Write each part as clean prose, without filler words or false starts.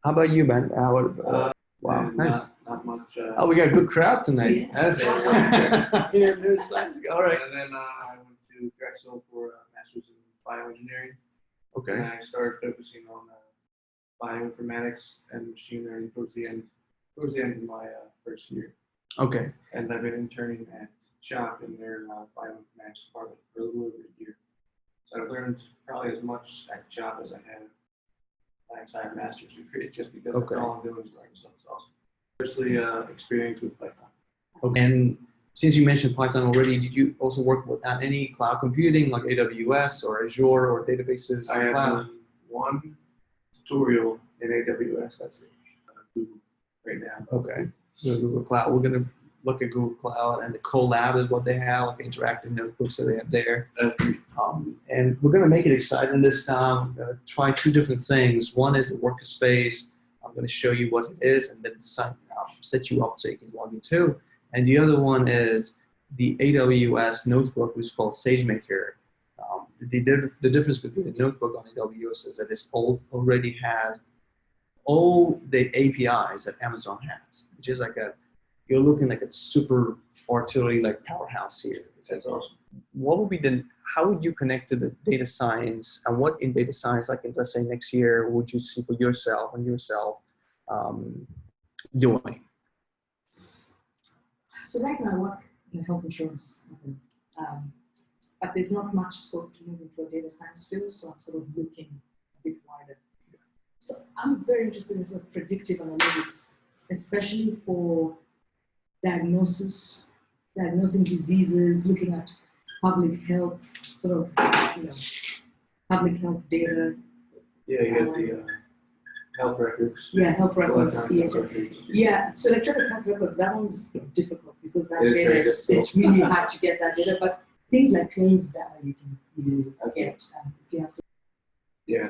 How about you, man? Wow, nice. Not much. Oh, we got a good crowd tonight. Yeah. Yeah, no science. All right. And then I went to Drexel for a master's in bioengineering. Okay. And I started focusing on bioinformatics and machine learning towards the end of my first year. Okay. And I've been interning at Shop in their bioinformatics department for a little over a year. So I've learned probably as much at Shop as I have my entire master's degree, just because that's all I'm doing is learning something awesome. Especially experience with Python. Okay. And since you mentioned Python already, did you also work with any cloud computing like AWS or Azure or databases? I have done one tutorial in AWS. That's it. Google right now. Okay. Google Cloud. We're gonna look at Google Cloud, and the Colab is what they have, like interactive notebooks that they have there. And we're gonna make it exciting this time. We're gonna try two different things. One is the workspace. I'm gonna show you what it is, and then set you up so you can log in too. And the other one is the AWS notebook, which is called SageMaker. The difference between the notebook on AWS is that it already has all the APIs that Amazon has, which is like you're looking like a super artillery like powerhouse here. That's awesome. What would be how would you connect to the data science, and what in data science, like in, let's say next year, would you see for yourself doing? So right now I work in a health insurance company, but there's not much scope to move into a data science field, so I'm sort of looking a bit wider. So I'm very interested in sort of predictive analytics, especially for diagnosing diseases, looking at public health, sort of, public health data. Yeah, you get the health records. Yeah, health records. Records. Yeah, so electronic health records, that one's difficult because that It data, is it's really hard to get that data, but things like claims data you can easily get if you have some. Yeah,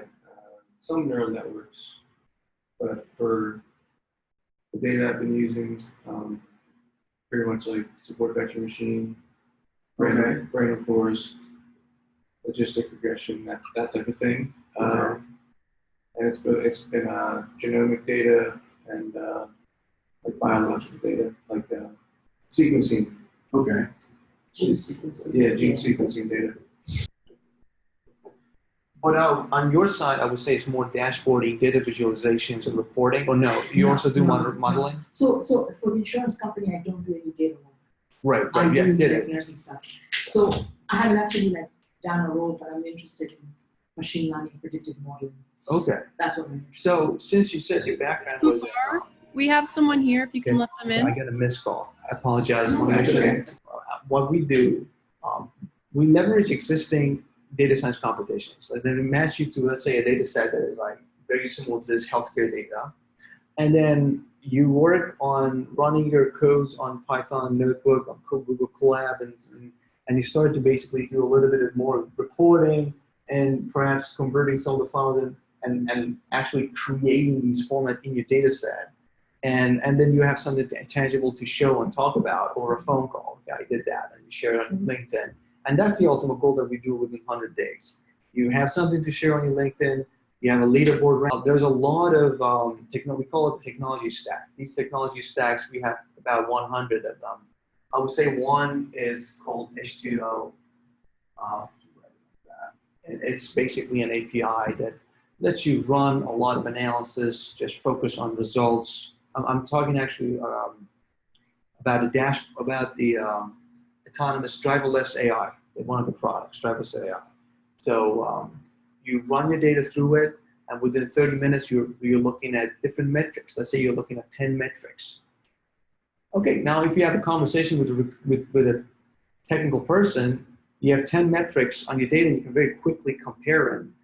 some neural networks, but for the data I've been using, pretty much like support vector machine, random forest, logistic regression, that type of thing. And it's been genomic data and like biological data, like sequencing. Okay. Gene sequencing. Yeah, gene sequencing data. But on your side, I would say it's more dashboarding, data visualizations, and reporting. Or no, you also do modeling. So for the insurance company, I don't do any data work. Right. I do Yeah. like nursing stuff. So I haven't actually done a role, but I'm interested in machine learning, predictive modeling. Okay. That's what I'm interested in. So since you said your background was, we have someone here. If you can let them in. I got a missed call. I apologize. What we do, we leverage existing data science computations. So then we match you to, let's say, a data set that is like very similar to this healthcare data. And then you work on running your codes on Python notebook, on Google Colab, and you start to basically do a little bit of more reporting and perhaps converting some of the files and actually creating these format in your data set. And then you have something tangible to show and talk about over a phone call. Yeah, I did that, and you share it on LinkedIn. And that's the ultimate goal that we do within 100 days. You have something to share on your LinkedIn. You have a leaderboard. There's a lot of we call it the technology stack. These technology stacks, we have about 100 of them. I would say one is called H2O. It's basically an API that lets you run a lot of analysis, just focus on results. I'm talking actually about the autonomous driverless AI, one of the products, driverless AI. So you run your data through it, and within 30 minutes, you're looking at different metrics. Let's say you're looking at 10 metrics. Okay, now if you have a conversation with a technical person, you have 10 metrics on your data, and you can very quickly compare them.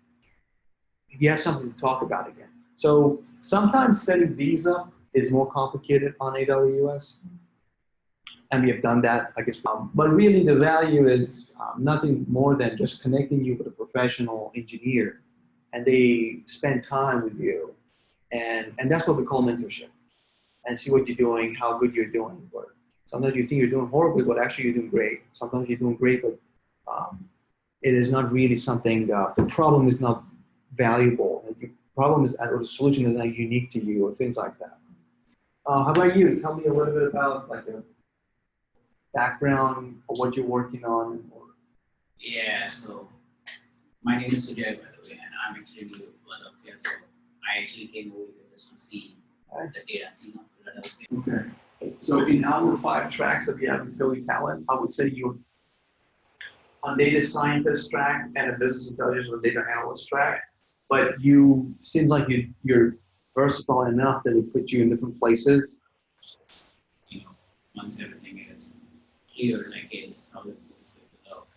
You have something to talk about again. So sometimes setting these up is more complicated on AWS. And we have done that, I guess. But really the value is nothing more than just connecting you with a professional engineer, and they spend time with you. And that's what we call mentorship, and see what you're doing, how good you're doing. But sometimes you think you're doing horribly, but actually you're doing great. Sometimes you're doing great, but it is not really something, the problem is not valuable. You problem is, or the solution is not unique to you, or things like that. How about you? Tell me a little bit about like a background of what you're working on. Yeah, so my name is Sujay, by the way, and I'm actually new to Philadelphia. So I actually came over here just to see the data scene of Philadelphia. Okay. So in our 5 tracks that we have in Philly Talent, I would say you're on data scientist track and a business intelligence or data analyst track, but you seem like you're versatile enough that it puts you in different places. You know, once everything is clear, like it's how it goes with the look,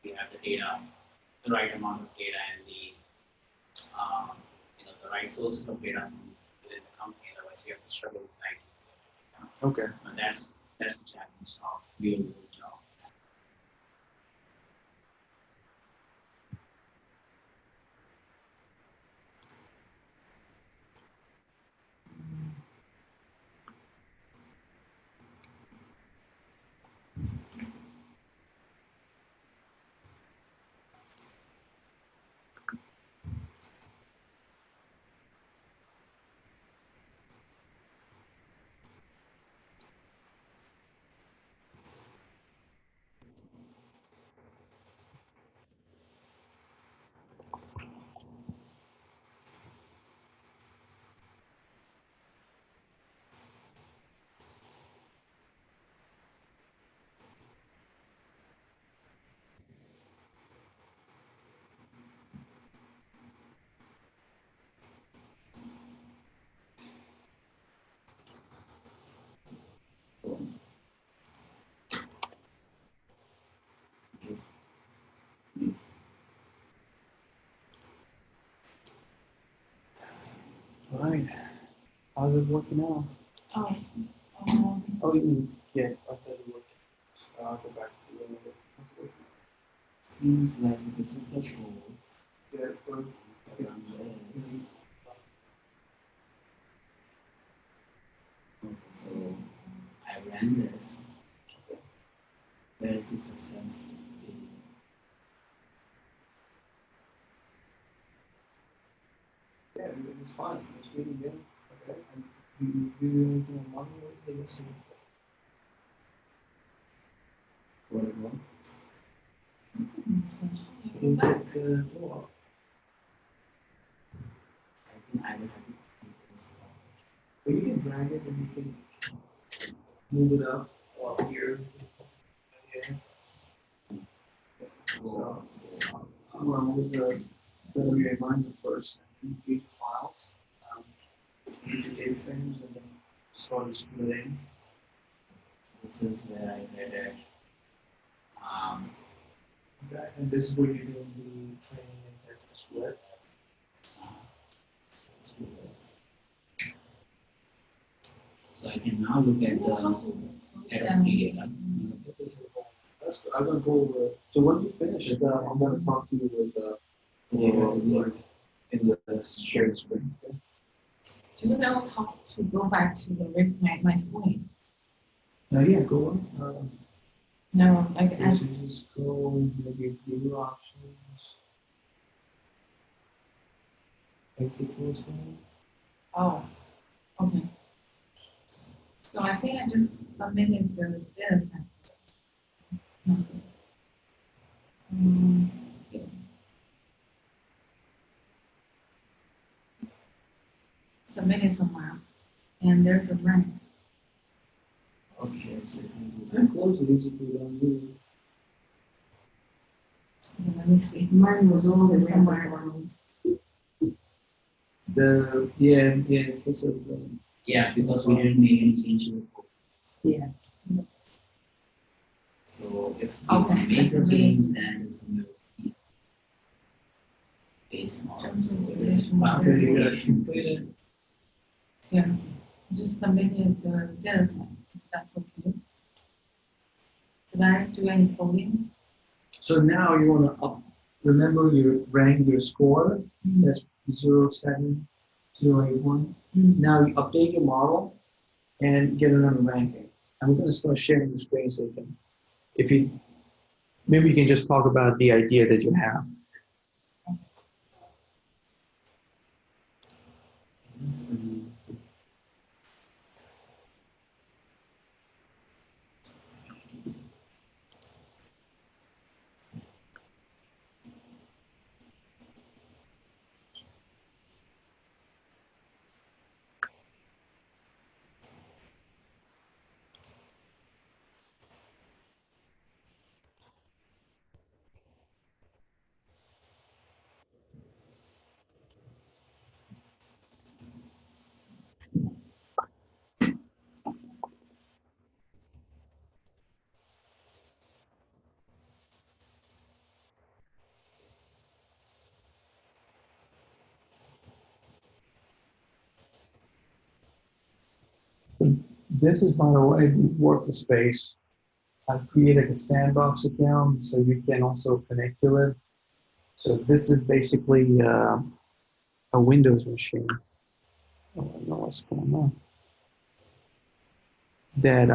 we have the data, the right amount of data, and the the right sources of data from within the company. Otherwise, you have to struggle with like. Okay. But that's the challenge of real world job. All right. How's it working out? Oh, Oh, yeah. I thought it worked. I'll go back to the Seems like this is the show. yeah, for, So I ran this. Where is the success? yeah, it's fine. It's really good. Okay. And you do anything on Monday? Listen. What it was? Is it well, I think I will have to keep this. but you can drag it and you can move it up here. Yeah. So, somewhere with the WA Miner first, and read the files, read the data frames, and then start splitting. This is where I did it. Okay, and this is where you're doing the training and test split. Let's do this. So I can now look at the head of the data. That's good. I'm gonna go over. So when you finish, I'm gonna talk to you with in the shared screen. Okay? do you know how to go back to my screen? Yeah, go on. No, I Just go maybe view options. Exit full screen. oh, okay. So I think I just submitted this. Okay. Submitted somewhere, and there's a rank. Okay, so And close it easy for you to undo. Okay, let me see. Mine was always somewhere else. It's a, yeah, because we didn't make any change to the code. Yeah. So if we Okay, make that's the the change, then it's going to be based on so you gotta completed. Yeah, just submitted the data set, if that's okay. Did I do any coding? So now you want to remember your rank, your score. That's 07, 081. Now you update your model and get another ranking. I'm going to start sharing the screen so you can, maybe you can just talk about the idea that you have. This is, by the way, the workspace. I've created a sandbox account so you can also connect to it. So this is basically a Windows machine. I don't know what's going on. That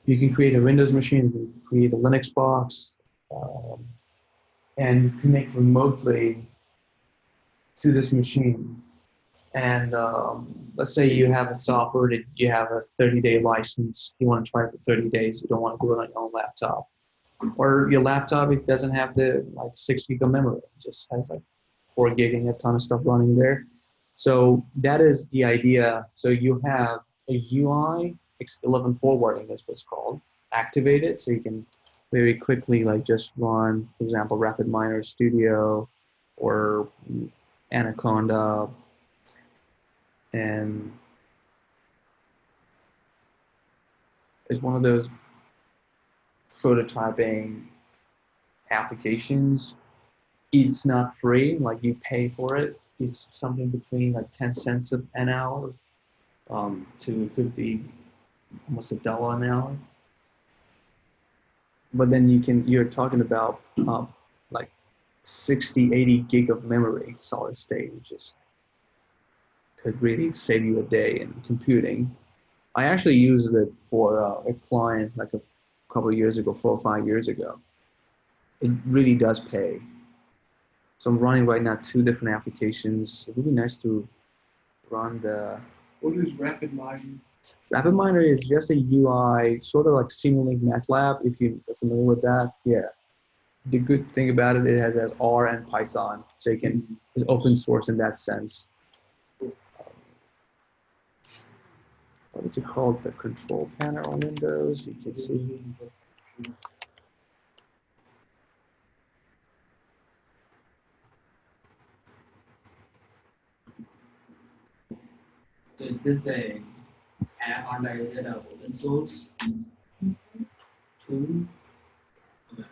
you can create a Windows machine, you can create a Linux box, and connect remotely to this machine. And let's say you have a software that you have a 30-day license. You want to try it for 30 days. You don't want to do it on your own laptop. Or your laptop, it doesn't have the like 6 gig of memory. It just has like 4 gig and a ton of stuff running there. So that is the idea. So you have a UI, 11 forwarding is what's called, activated. So you can very quickly like just run, for example, RapidMiner Studio or Anaconda. And it's one of those prototyping applications. It's not free, like you pay for it. It's something between like 10 cents an hour to it could be almost $1 an hour. But then you're talking about like 60, 80 gig of memory, solid state, which is could really save you a day in computing. I actually used it for a client like a couple of years ago, 4 or 5 years ago. It really does pay. So I'm running right now 2 different applications. It would be nice to run the. What is RapidMiner? RapidMiner is just a UI, sort of like Simulink MATLAB, if you're familiar with that. Yeah. The good thing about it, it has R and Python, so you can, it's open source in that sense. What is it called? The control panel on Windows. You can see. So is this a Anaconda? Is it an open source tool? Okay.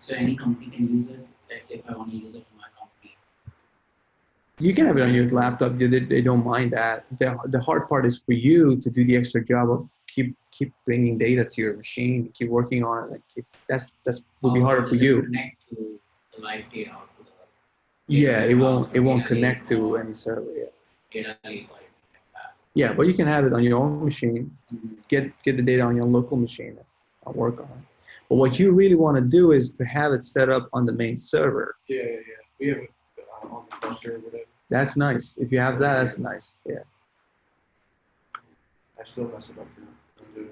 So any company can use it. Let's say if I want to use it for my company. You can have it on your laptop. They don't mind that. The hard part is for you to do the extra job of keep bringing data to your machine, keep working on it. Like that's will be harder for Does it you. connect to the live data or to the Yeah, it won't data connect lake to or any server yet. data lake or anything like that? Yeah, but you can have it on your own machine. Mhm. Get the data on your local machine and work on it. But what you really want to do is to have it set up on the main server. Yeah. We have it on the cluster or whatever. That's nice. If you have that, that's nice. Yeah. I still mess it up for the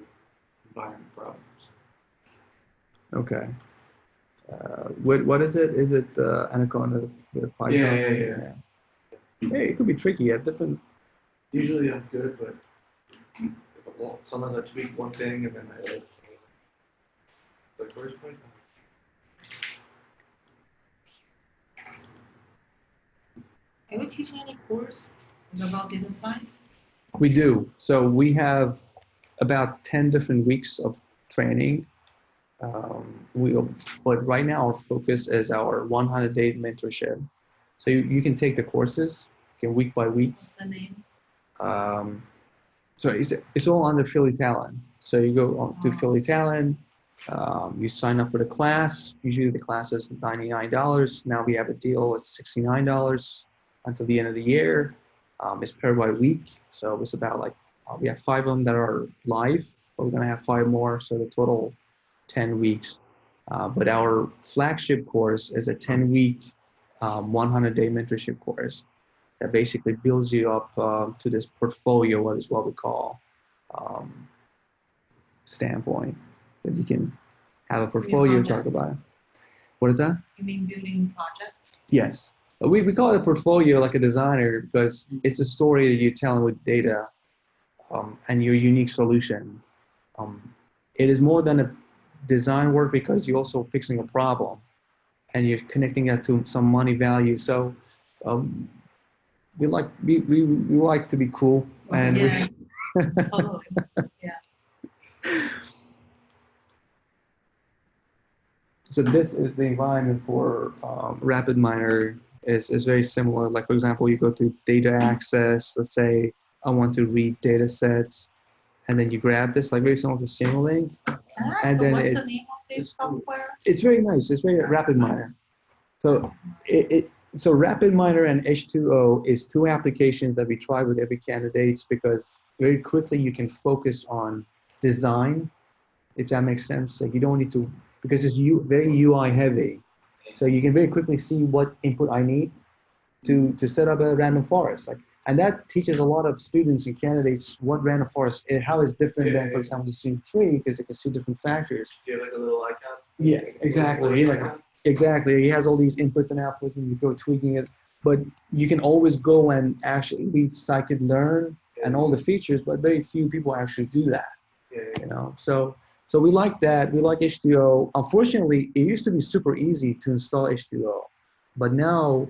environment problems. Okay. What is it? Is it Anaconda with Python? Yeah. Hey, it could be tricky at different. Usually I'm good, but sometimes I tweak one thing and then I like, where's Python? Are you teaching any course about data science? We do. So we have about 10 different weeks of training. But right now our focus is our 100-day mentorship. So you can take the courses, week by week. What's the name? So it's all under Philly Talent. So you go on to Philly Talent, you sign up for the class. Usually the class is $99. Now we have a deal at $69 until the end of the year. It's per by week. So it's about like, we have 5 of them that are live, but we're gonna have 5 more. So the total 10 weeks. But our flagship course is a 10-week, 100-day mentorship course that basically builds you up to this portfolio, what is what we call standpoint, that you can have a portfolio, talk about it. What is that? You mean building project? Yes. We call it a portfolio like a designer because it's a story that you're telling with data and your unique solution. It is more than a design work because you're also fixing a problem and you're connecting that to some money value. So we like to be cool and Yeah. Totally. Yeah. So this is the environment for RapidMiner is very similar. Like for example, you go to data access, let's say I want to read data sets, and then you grab this, like very similar to Simulink. Can I ask And then what's the name of this software? It's very nice. It's very RapidMiner. So so RapidMiner and H2O is two applications that we try with every candidate because very quickly you can focus on design, if that makes sense. Like you don't need to, because it's very UI heavy. So you can very quickly see what input I need to set up a random forest. Like, and that teaches a lot of students and candidates what random forest is, how it's different than, for example, the scene tree, because they can see different factors. Do you have like a little icon? Yeah, exactly. Yeah, exactly. He has all these inputs and outputs, and you go tweaking it. But you can always go and actually read scikit-learn and all the features, but very few people actually do that. You know, so we like that. We like H2O. Unfortunately, it used to be super easy to install H2O, but now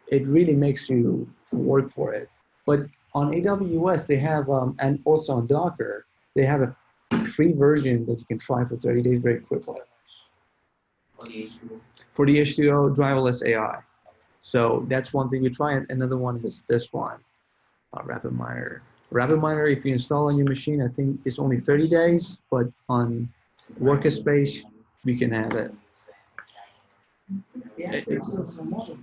it really makes you work for it. But on AWS, they have, and also on Docker, they have a free version that you can try for 30 days very quickly. For the H2O driverless AI. So that's one thing we try. And another one is this one, RapidMiner. RapidMiner, if you install on your machine, I think it's only 30 days, but on Workspace, we can have it. Yes, there's also model.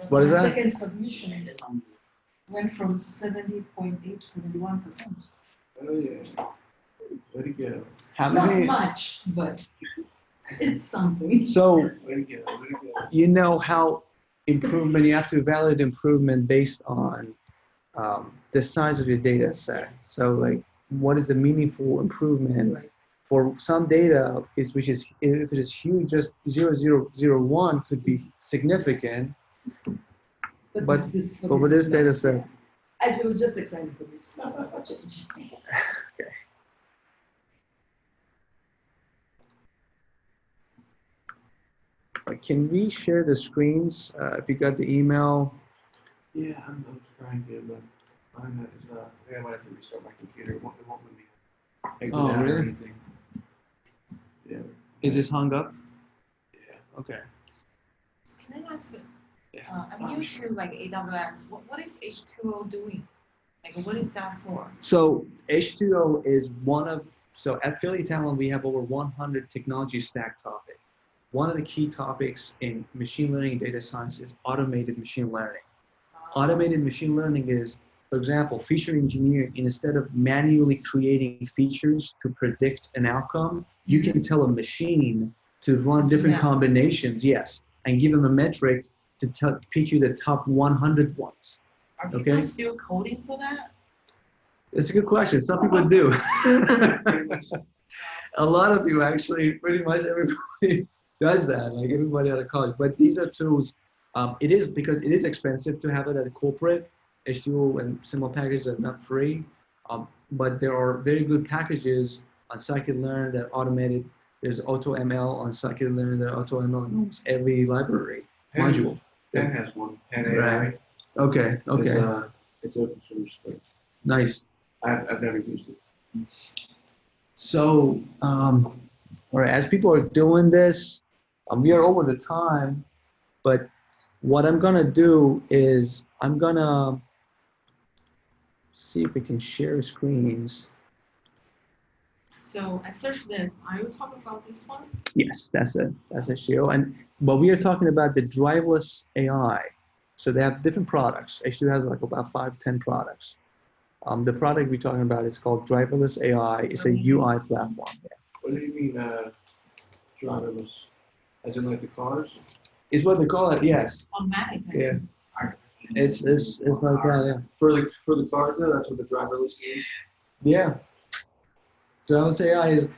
What is The that? second submission went from 70.8 to 71%. Oh, yeah. Way to go. How Not many? much, but it's something. So Way to go. Way to go. you know how improvement, you have to evaluate improvement based on the size of your data set. So like, what is the meaningful improvement? Right. For some data, which is if it is huge, just 0.001 could be significant. But for this data set, yeah. I was just excited for this change. okay. All right, can we share the screens? If you got the email. Yeah, I'm trying to, but I'm not, I might have to restart my computer. It won't let me exit Oh, out or really? anything. Yeah. Is this hung up? Yeah. Okay. Can I ask, Yeah. I'm new to like AWS, what is H2O doing? Like what is that for? So H2O is so at Philly Talent, we have over 100 technology stack topics. One of the key topics in machine learning and data science is automated machine learning. Automated machine learning is, for example, feature engineering. Instead of manually creating features to predict an outcome, you can tell a machine to run different combinations, yes, and give them a metric to pick you the top 100 ones. Are people still coding for that? It's a good question. Some people do. A lot of people actually, pretty much everybody does that, like everybody out of college. But these are tools. It is because it is expensive to have it at a corporate. H2O and similar packages are not free, but there are very good packages on scikit-learn that automated. There's AutoML on scikit-learn that AutoML in almost every library module. Penn has one. Penn AI. Right. Okay. Okay. It's open source, but Nice. I've never used it. So, all right, as people are doing this, we are over the time, but what I'm gonna do is I'm gonna see if we can share screens. So I searched this. Are you talking about this one? Yes, that's it. That's a show. But we are talking about the driverless AI. So they have different products. H2 has like about 5-10 products. The product we're talking about is called driverless AI. It's a UI platform. Yeah. What do you mean, driverless? As in like the cars? Is what they call it. Yes. Automatic. Yeah. It's like that. Yeah. For the cars though, that's what the driverless means? Yeah. Driverless AI is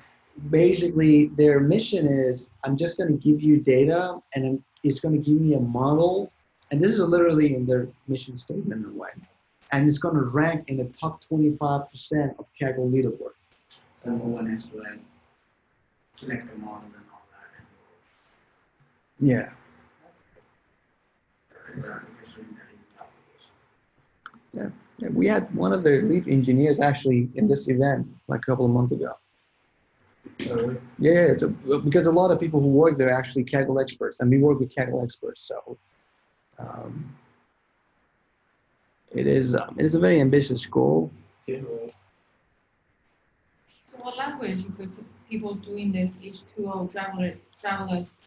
basically their mission is I'm just going to give you data and it's going to give me a model. And this is literally in their mission statement in a way. And it's going to rank in the top 25% of Kaggle leaderboard. So no one has to like select the model and all that. Yeah. Yeah. Yeah. We had one of their lead engineers actually in this event like a couple of months ago. Really? Yeah, because a lot of people who work there are actually Kaggle experts, and we work with Kaggle experts. So It is. It's a very ambitious goal. Yeah, right. So what language is it people doing this H2O travelers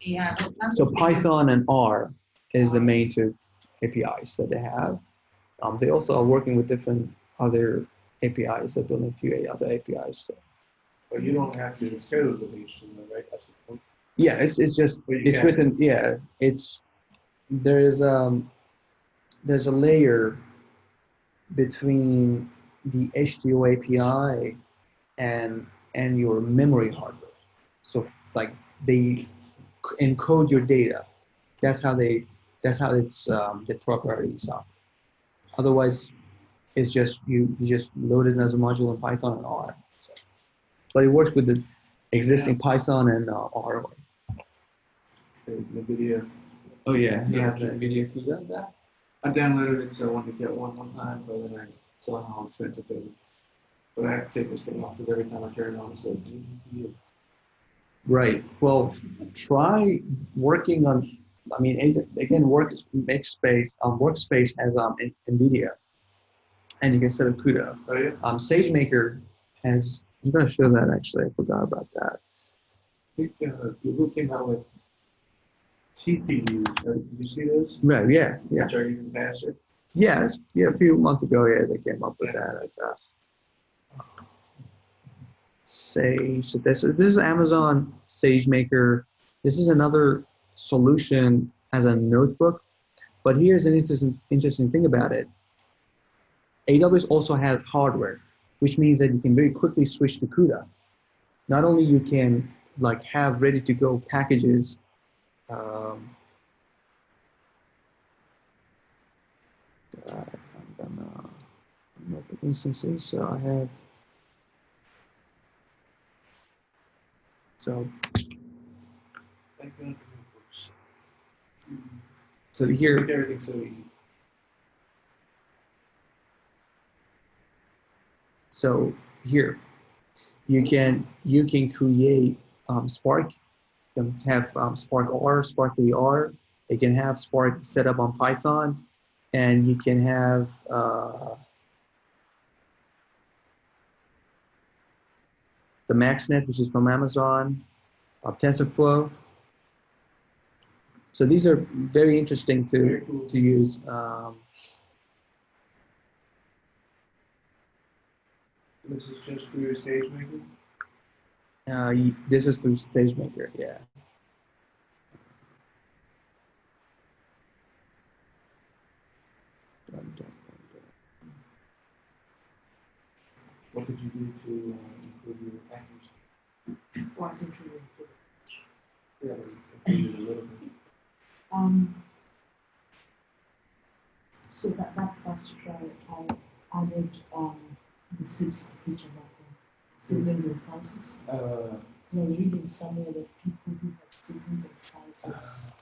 AI? What language So do they use? Python and R is the main two APIs that they have. They also are working with different other APIs. They're building a few other APIs. So. But you don't have to code with HTML, right? That's the point. Yeah, it's just But you it's can. written. Yeah, it's there's a layer between the HTML API and your memory hardware. So like they encode your data. That's how it's the properties are. Otherwise, it's just you just load it as a module in Python and R. So, but it works with the existing Python and R. The video. Oh yeah, you have the video key on that. I downloaded it because I wanted to get one time, but then I saw how expensive it was. But I have to take this thing off because every time I turn it on, it says, Right. Well, try working on. I mean, again, Workspace has NVIDIA, and you can set up CUDA. oh yeah? SageMaker has. I'm going to show that actually. I forgot about that. I think Google came out with TPUs. Did you see those? Right. Yeah. Yeah. Which are even faster. Yeah. Yeah. A few months ago, yeah, they came up with that. That's us. Sage. So this is Amazon SageMaker. This is another solution as a notebook. But here's an interesting thing about it. AWS also has hardware, which means that you can very quickly switch to CUDA. Not only you can like have ready to go packages. I'm gonna open instances. So I have. So Thank God for notebooks. here. Make everything so easy. So here, you can create Spark. You can have Spark R, Spark VR. You can have Spark set up on Python, and you can have the MaxNet, which is from Amazon, TensorFlow. So these are very interesting Very cool. to use. This is just through SageMaker. This is through SageMaker, yeah. What did you do to improve your package? Why didn't you improve it? Yeah, improve it a little bit. So that first try, I added the SIBs feature back then, siblings and spouses. So I was reading somewhere that people who have siblings and spouses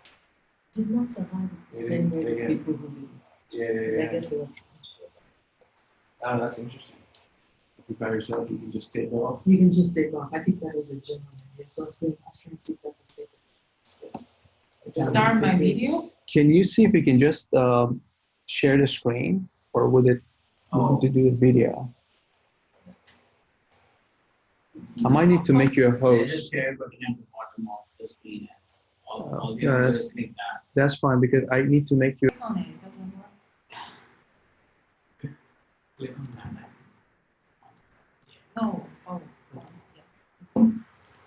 did not survive the same way as people who didn't. Yeah. I guess they were. Oh, that's interesting. If you're by yourself, you can just take off. You can just take off. I think that was the general idea. So I was trying to see if I could take it. Start my video? Can you see if we can just share the screen, or would it want to do a video? I might need to make you a Just host. share button at the bottom of the screen. All we yeah, have to do that's- is click that. That's fine because I need to make you. Click on it, it doesn't work. Click on that. No, oh,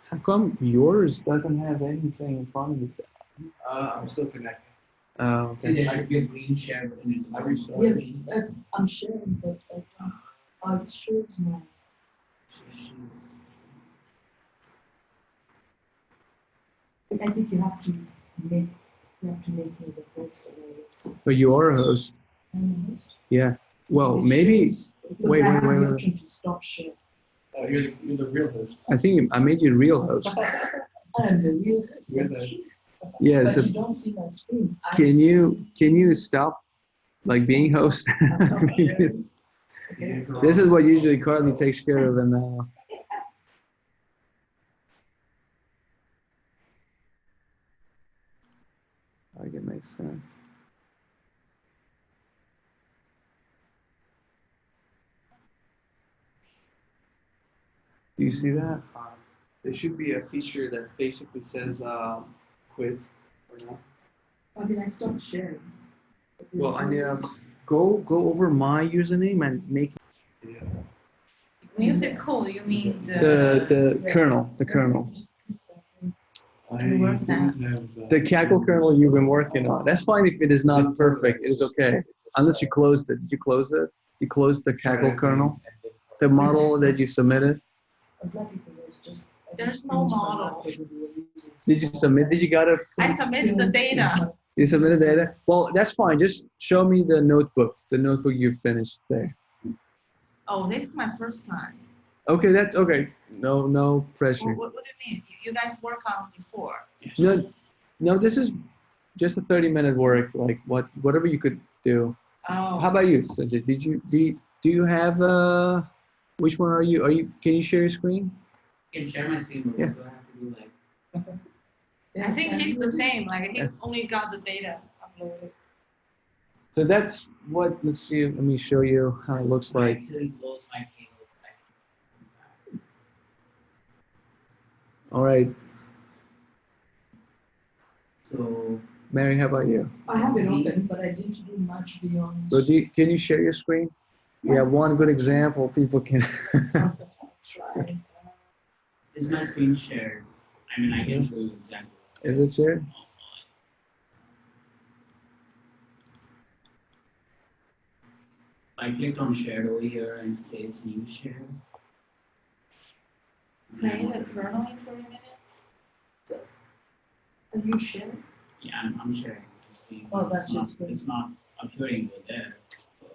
How come yours doesn't have anything in front of it? I'm still connected. Oh, See, there should be a green share button at the bottom of the Yeah, screen. I'm sharing, but it shows my. I think you have to make me the host of all this. but you are a host. Yeah. Well, maybe. Wait. I have the option to stop share. You're the real host. I think I made you real host. I'm the real host. You're the- Yeah. But So you don't see my screen. can you stop like being host? Okay. This is what usually Carly takes care of, and I think it makes sense. Do you see that? There should be a feature that basically says quit or not. I mean, I stopped sharing. Well, I go over my username and make When you say code, you mean the kernel, the kernel, Where's that? the Kaggle kernel you've been working on. That's fine if it is not perfect. It is okay, unless you closed it. Did you close it? You closed the Kaggle kernel, the model that you submitted. There's no model. Did you submit? Did you got it? I submitted the data. You submitted data? Well, that's fine. Just show me the notebook you finished there. Oh, this is my first time. Okay, that's okay. No pressure. What do you mean? You guys work on before? No, this is just a 30-minute work, like whatever you could do. Oh. How about you, Sanjay? Do you have which one are you? Can you share your screen? You can share my screen, but Yeah. what do I have to do like? I think he's the same. Like he only got the data uploaded. So that's what. Let's see. Let me show you how it looks I like. actually close my cable. All right, So Mary. How about you? I have it open, but I didn't do much beyond. So can you share your screen? You have one good example. People can. Try. is my screen shared? I mean, I can show you exactly. Is it shared? I clicked on shared over here and it says new share. Create a kernel in 30 minutes. Are you sharing? Yeah, I'm sharing the screen. Oh, that's It's your not- screen. It's not appearing over there. So,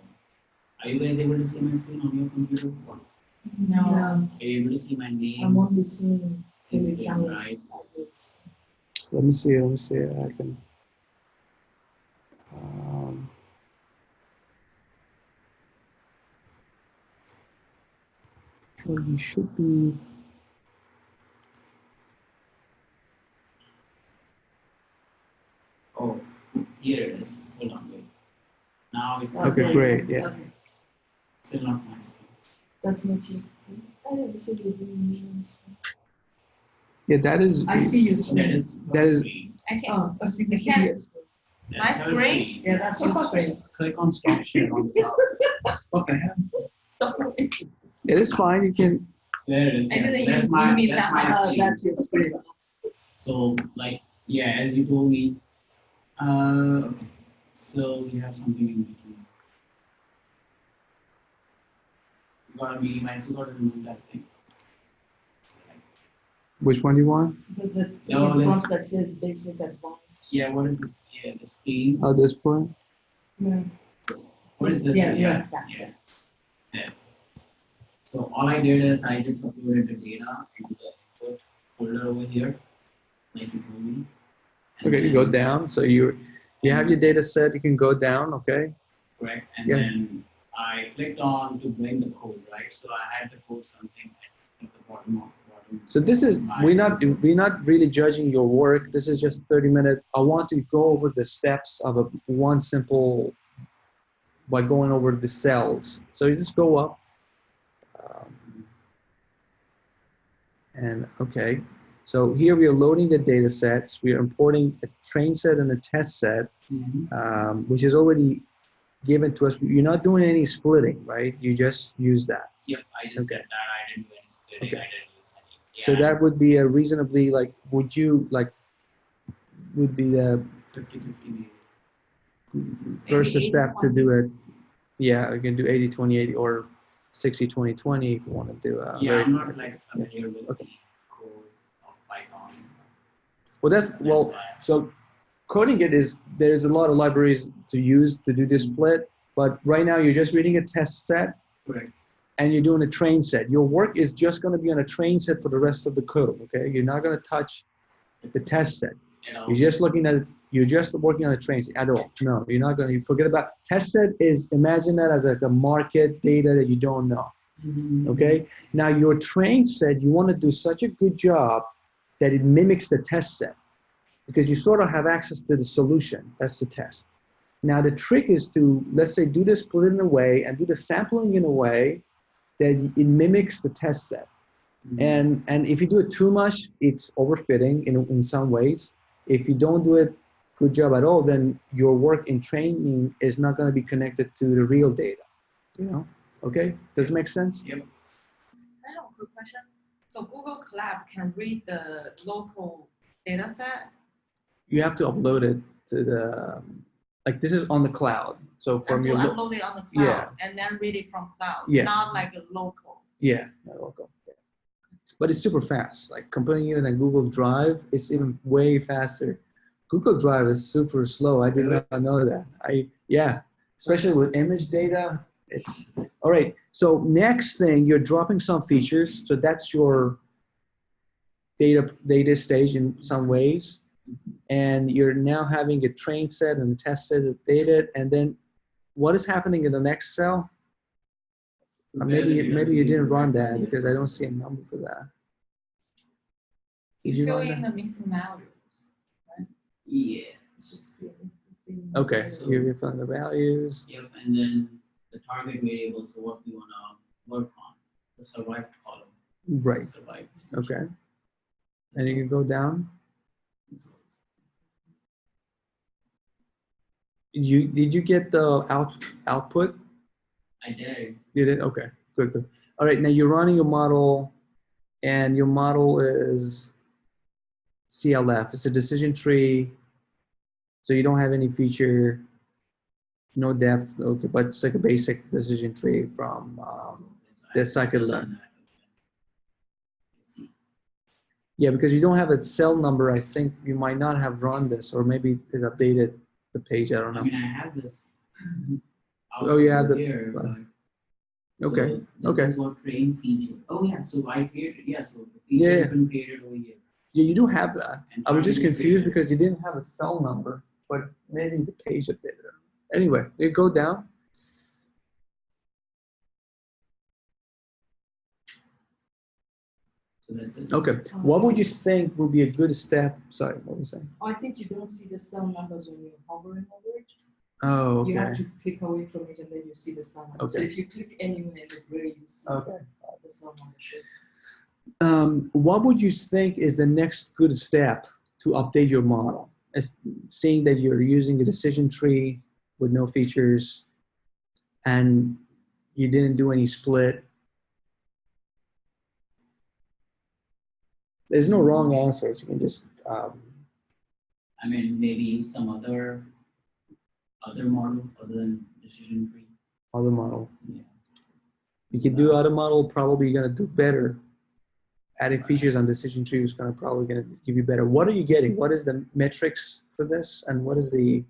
are you guys able to see my screen on your computer? No. Are you able to see my name? I'm only seeing Is the it talents. Let me see. I can. Well, you should be. Oh, here it is. Hold on, wait. Now it's Okay, great. Yeah. Okay. still not my screen. That's not your screen. I never see you doing this. Yeah, that is. I see you. That is That her is- screen. I can. Oh, I see I you. can't- That's My her screen? Yeah, that's your screen. Click on stop share on top. What the hell? Sorry. It is fine. You can. There it is. I didn't That's use my, Zoom in that's that my much. screen. That's your screen. So, like, yeah, as you told me, okay. So we have something in between. You gotta minimize, you gotta remove that thing. Which one do you want? The No, in this- front that says basic advanced. Yeah, what is it? Yeah, the screen. Oh, this one. Yeah. What is this? Yeah, that's yeah. it. Yeah. So all I did is I just uploaded the data into the input folder over here, like you told me. And Okay, you go then- down. So you have your data set. You can go down. Okay. Correct, and Yeah. then I clicked on to bring the code, right? So I had the code something at the bottom. So this is we're not really judging your work. This is just 30-minute. I want to go over the steps of one simple by going over the cells. So you just go up. And okay, so here we are loading the data sets. We are importing a train set and a test set, which is already given to us. You're not doing any splitting, right? You just use that. Yep, I just Okay. did that. I didn't do any splitting. Okay. I didn't use any. So that would be a reasonably would be the 50-50 maybe. first 80, step to do it. Yeah, you can do 80-20-80 or 60-20-20 if you want to do. Yeah, I'm not like familiar with Okay. the code of Python. Well, that's well. why. So coding it is there's a lot of libraries to use to do this split, but right now you're just reading a test set Correct. and you're doing a train set. Your work is just going to be on a train set for the rest of the code. Okay, you're not going to touch the test set. You know, You're just working on a train set at all. No, you're not going to forget about test set. Is imagine that as like a market data that you don't know. Okay. Now your train set, you want to do such a good job that it mimics the test set because you sort of have access to the solution. That's the test. Now the trick is to, let's say, do the split in a way and do the sampling in a way that it mimics the test set. And if you do it too much, it's overfitting in some ways. If you don't do it good job at all, then your work in training is not going to be connected to the real data. You know? Okay? Does it make sense? Yep. I have a quick question. So Google Colab can read the local data set? You have to upload it to the, like this is on the cloud. So from And your, to upload it on the cloud yeah. and then read it from cloud, Yeah. not like a local. yeah, not local. Yeah. But it's super fast. Like comparing it and Google Drive, it's even way faster. Google Drive is super slow. I did not know that. Yeah, especially with image data. It's all right. So next thing, you're dropping some features. So that's your data stage in some ways. And you're now having a train set and a test set of data. And then what is happening in the next cell? Maybe you didn't run that because I don't see a number for that. Did you fill run in that? the missing values. Yeah. It's just creating. Okay, So- you're filling the values. Yep, and then the target variables, so what we wanna work on, the survived column. Right, Survived. okay. And you can go down. Did you get the output? I did. Did it? Okay, good. All right, now you're running your model, and your model is CLF. It's a decision tree, so you don't have any feature, no depth. Okay, but it's like a basic decision tree from the scikit-learn. Yeah, because you don't have a cell number. I think you might not have run this, or maybe it updated the page. I don't I know. mean, I have this. Oh, yeah, output the- here, but. Okay, So okay. this is what train feature. Oh yeah, so I created, yeah, so the Yeah, feature has yeah. been created over here. Yeah, you do have that. And I was just target is confused created. because you didn't have a cell number, but maybe the page updated. Anyway, they go down. So that's it. Okay, what would you think would be a good step? Sorry, what was I saying? I think you don't see the cell numbers when you're hovering over it. Oh, You have okay. to click away from it and then you see the cell number. So Okay. if you click anywhere in the gray, you see Okay. the cell number shows. What would you think is the next good step to update your model? As seeing that you're using a decision tree with no features and you didn't do any split. There's no wrong answers. You can just, I mean, maybe use some other model other than decision tree. other model. Yeah. You can do other model, probably you're gonna do better. Adding features on decision tree is probably gonna give you better. What are you getting? What is the metrics for this? And what is the,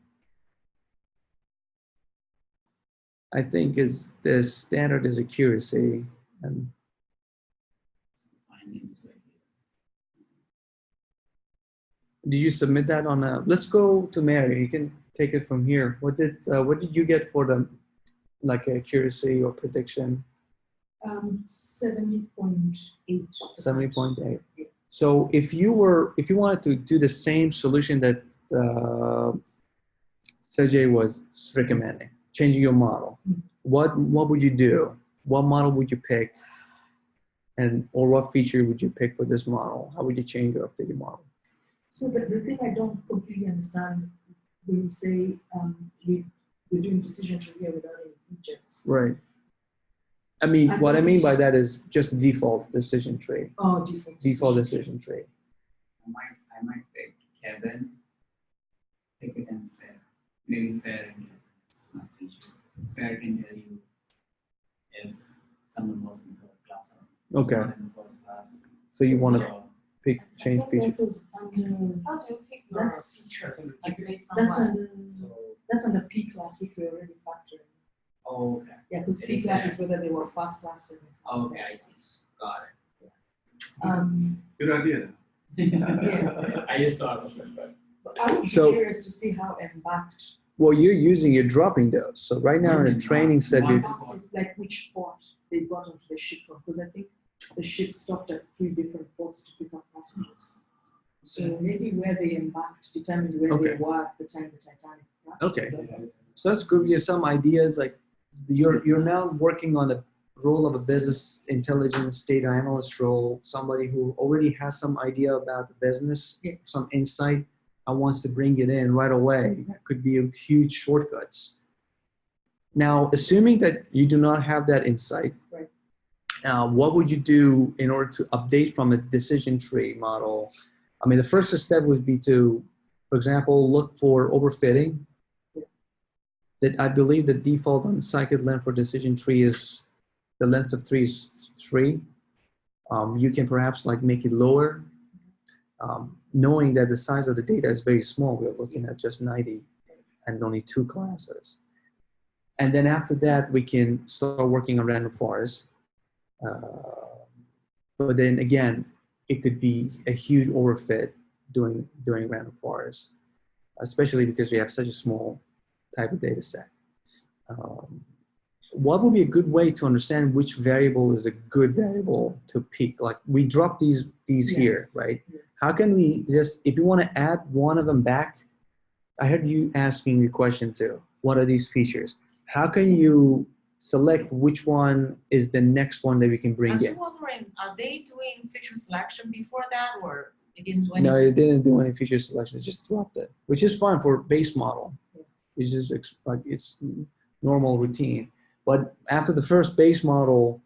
I think is the standard is accuracy. And Findings right here. did you submit that on a, let's go to Mary. You can take it from here. What did you get for the, like accuracy or prediction? 70.8. 70.8. So if you wanted to do the same solution that Sergey was recommending, changing your model, what would you do? What model would you pick? Or what feature would you pick for this model? How would you change or update your model? So the thing I don't completely understand when you say we're doing decision tree here without any features. Right. I mean, I what I think mean it's- by that is just default decision tree. Oh, Default decision tree. I might pick Kevin, pick it and fair. Maybe fair and Kevin. It's my feature. Fair can tell you if someone was in third class or Okay. not in the first class. So you want to So, pick change feature. That was under, How do you pick your That's- features? Like based on that's what? under, so that's under P class, which we already factored. oh, okay. Yeah, because It P is class there. is whether they were first class, second class. Okay, I see. Got Good idea. it. Yeah. I just thought it was like that. But I would be So- curious to see how embarked. Well, you're dropping those. So right now in the training set, you Embarked is like which port they got onto the ship from, because I think the ship stopped at 3 different ports to pick up passengers. So maybe where they embarked determined where Okay. they were at the time the Titanic crashed. Okay. So let's give you some ideas. Like you're now working on a role of a business intelligence data analyst role, somebody who already has some idea about the business, Yeah. some insight, and wants to bring it in right away. That could be a huge shortcuts. Now, assuming that you do not have that insight, Right. what would you do in order to update from a decision tree model? I mean, the first step would be to, for example, look for overfitting. That I believe the default on scikit-learn for decision tree is the length of 3 is 3. You can perhaps like make it lower, knowing that the size of the data is very small. We're looking at just 90 and only 2 classes. And then after that, we can start working on random forest. But then again, it could be a huge overfit doing random forest, especially because we have such a small type of data set. What would be a good way to understand which variable is a good variable to pick? Like we drop these Yeah. here, right? Yeah. How can we just, if you want to add one of them back, I heard you asking the question too, what are these features? How can you select which one is the next one that we can bring I'm in? just wondering, are they doing feature selection before that, or they didn't do No, anything? it didn't do any feature selection. It just dropped it, which is fine for base model. It's just like it's normal routine. But after the first base model,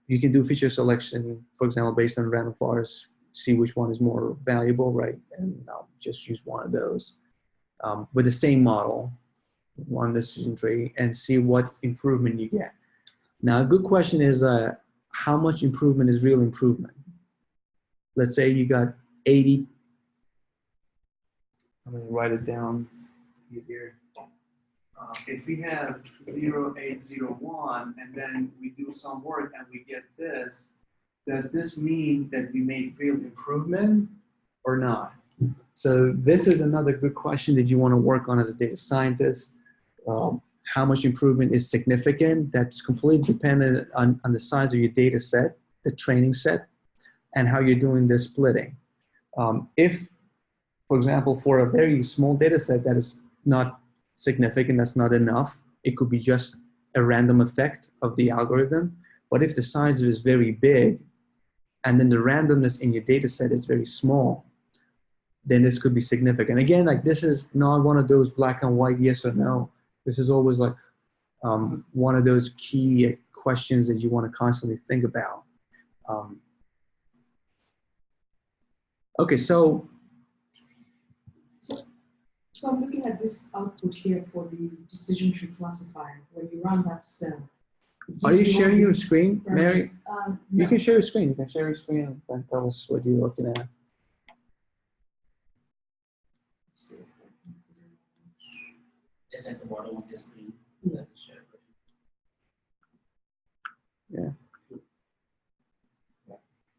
you can do feature selection, for example, based on random forest, see which one is more valuable, right? And just use one of those with the same model, one decision tree, and see what improvement you get. Now, a good question is how much improvement is real improvement? Let's say you got 80. I'm going to write it down. It's easier. If we have 0801 and then we do some work and we get this, does this mean that we made real improvement or not? So this is another good question that you want to work on as a data scientist. How much improvement is significant? That's completely dependent on the size of your data set, the training set, and how you're doing the splitting. If, for example, for a very small data set that is not significant, that's not enough, it could be just a random effect of the algorithm. But if the size is very big, and then the randomness in your data set is very small, then this could be significant. Again, like this is not one of those black and white yes or no. This is always like one of those key questions that you want to constantly think about. Okay, so I'm looking at this output here for the decision tree classifier. When you run that cell, are you sharing your screen, Mary? No. You can share your screen. You can share your screen and tell us what you're looking at. Just at the bottom of the screen. Yeah. Share Yeah. button.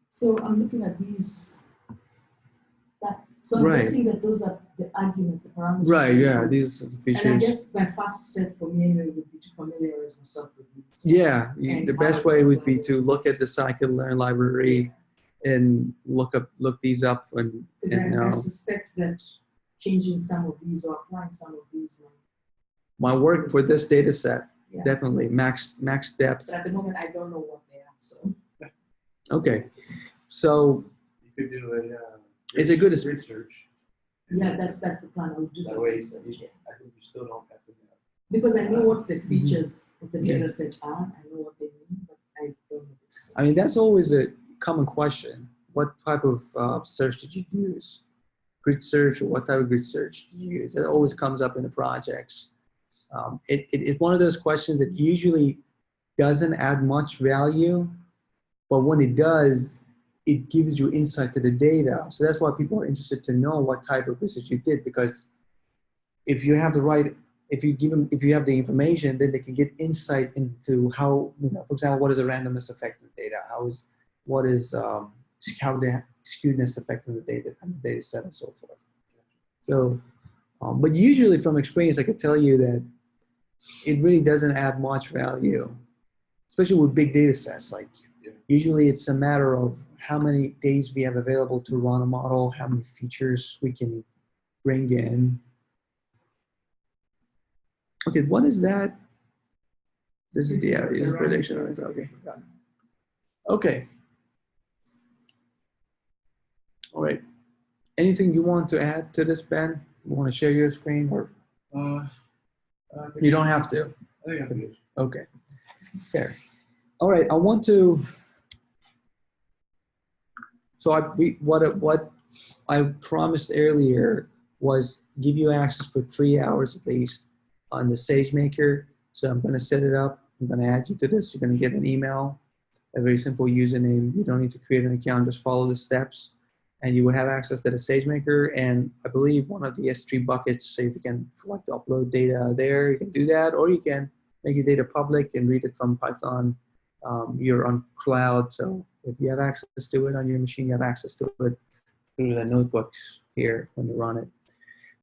So I'm looking at these. So I'm Right. guessing that those are the arguments, the parameters. Right, yeah, these are the And I features. guess my first step for me anyway would be to familiarize myself with these. Yeah, And the best how- way would be to look at the scikit-learn library and look these up and Because I suspect that changing some of these or applying some of these my work for this data set, yeah. definitely max depth. But at the moment I don't know what they are. So Okay, so You could do a. Is it good grid search? yeah, that's the plan. I would do That some way, research. I think you still don't have to. Because I know what the features of the Yeah. data set are, I know what they mean, but I don't know this. I mean, that's always a common question. What type of search did you use? Grid search, or what type of grid search did you use? It always comes up in the projects. It's one of those questions that usually doesn't add much value, but when it does, it gives you insight to the data. So that's why people are interested to know what type of research you did, because if you have the right, if you have the information, then they can get insight into how, for example, what is the randomness affecting the data? How the skewedness affecting the data set and so forth. So, but usually from experience, I could tell you that it really doesn't add much value, especially with big data sets. Like usually it's a matter of how many days we have available to run a model, how many features we can bring in. Okay, what is that? This is the area, the prediction. Okay, got it. Okay. All right. Anything you want to add to this, Ben? You want to share your screen, or you don't have to? I think I'm good. Okay. Fair. All right. I want to. So what I promised earlier was give you access for 3 hours at least on the SageMaker. So I'm going to set it up. I'm going to add you to this. You're going to get an email, a very simple username. You don't need to create an account. Just follow the steps, and you will have access to the SageMaker. And I believe one of the S3 buckets, so if you can like to upload data there, you can do that, or you can make your data public and read it from Python. You're on cloud, so if you have access to it on your machine, you have access to it through the notebooks here when you run it.